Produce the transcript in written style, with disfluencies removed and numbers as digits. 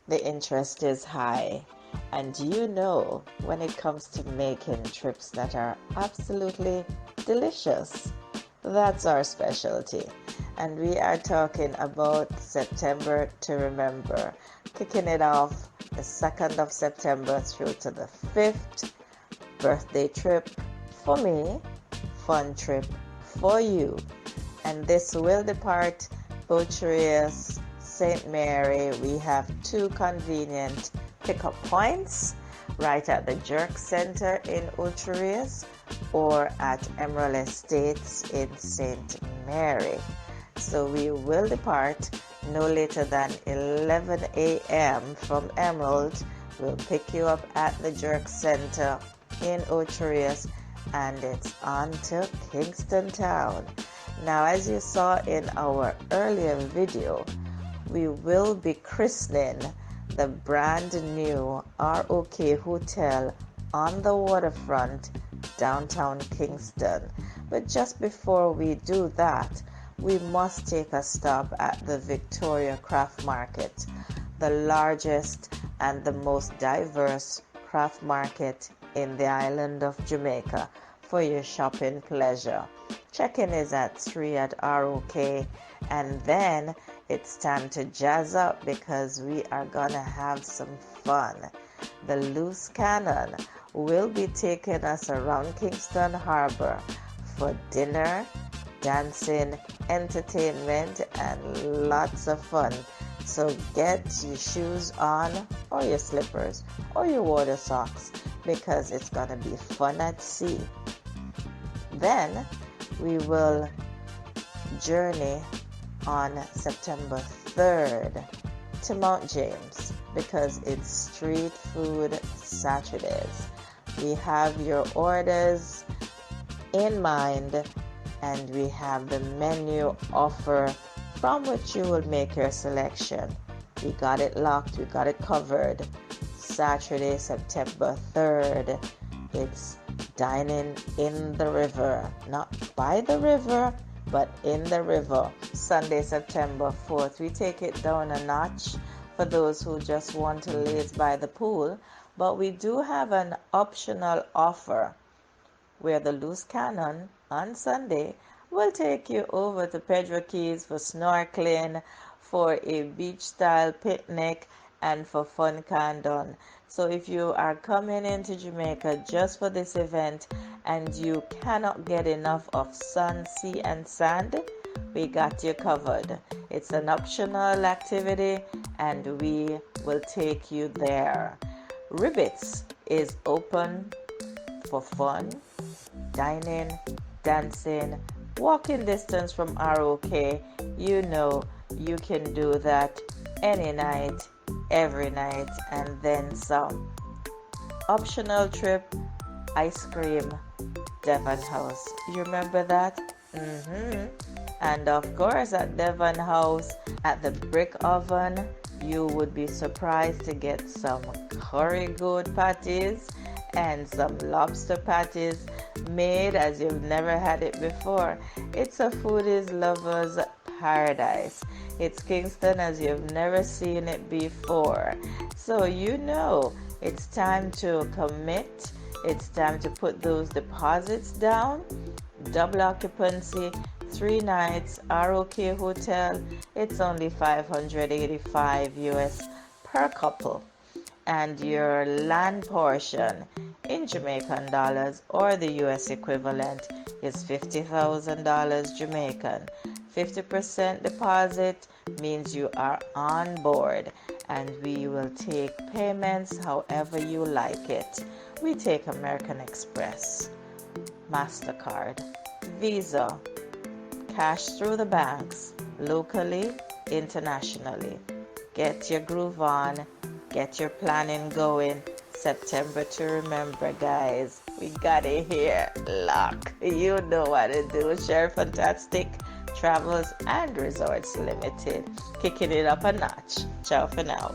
The interest is high. And you know, when it comes to making trips that are absolutely delicious, that's our specialty. And we are talking about September to Remember, kicking it off the 2nd of September through to the 5th. Birthday trip for me, fun trip for you. And this will depart Bucharest, St. Mary. We have 2 convenient pickup points right at the Jerk Center in Bucharest or at Emerald Estates in St. Mary. So we will depart no later than 11 a.m. from Emerald. We'll pick you up at the Jerk Center in Bucharest, and it's on to Kingston Town. Now, as you saw in our earlier video, we will be christening the brand new ROK Hotel on the waterfront, downtown Kingston. But just before we do that, we must take a stop at the Victoria Craft Market, the largest and the most diverse craft market in the island of Jamaica, for your shopping pleasure. Check-in is at 3 at ROK, and then it's time to jazz up because we are gonna have some fun. The Loose Cannon will be taking us around Kingston Harbor for dinner, dancing, entertainment, and lots of fun. So get your shoes on, or your slippers, or your water socks, because it's gonna be fun at sea. Then we will journey on September 3rd to Mount James because it's Street Food Saturdays. We have your orders in mind, and we have the menu offer from which you will make your selection. We got it locked, we got it covered. Saturday, September 3rd, it's dining in the river, not by the river, but in the river. Sunday, September 4th, we take it down a notch for those who just want to laze by the pool, but we do have an optional offer where the Loose Cannon on Sunday will take you over to Pedro Keys for snorkeling, for a beach-style picnic, and for fun condon. So if you are coming into Jamaica just for this event and you cannot get enough of sun, sea, and sand, we got you covered. It's an optional activity, and we will take you there. Ribbits is open for fun, dining, dancing, walking distance from ROK. You know you can do that any night, every night, and then some. Optional trip, ice cream, Devon House. You remember that? And of course, at Devon House, at the brick oven, you would be surprised to get some curry goat patties and some lobster patties made as you've never had it before. It's a foodie's lover's paradise. It's Kingston as you've never seen it before. So you know it's time to commit. It's time to put those deposits down. Double occupancy, 3 nights, ROK Hotel. It's only $585 US per couple. And your land portion in Jamaican dollars or the US equivalent is $50,000 Jamaican. 50% deposit means you are on board, and we will take payments however you like it. We take American Express, MasterCard, Visa, cash through the banks, locally, internationally. Get your groove on, get your planning going. September to remember, guys. We got it here. Lock. You know what to do. Sheri Fantastic Travels and Resorts Limited. Kicking it up a notch. Ciao for now.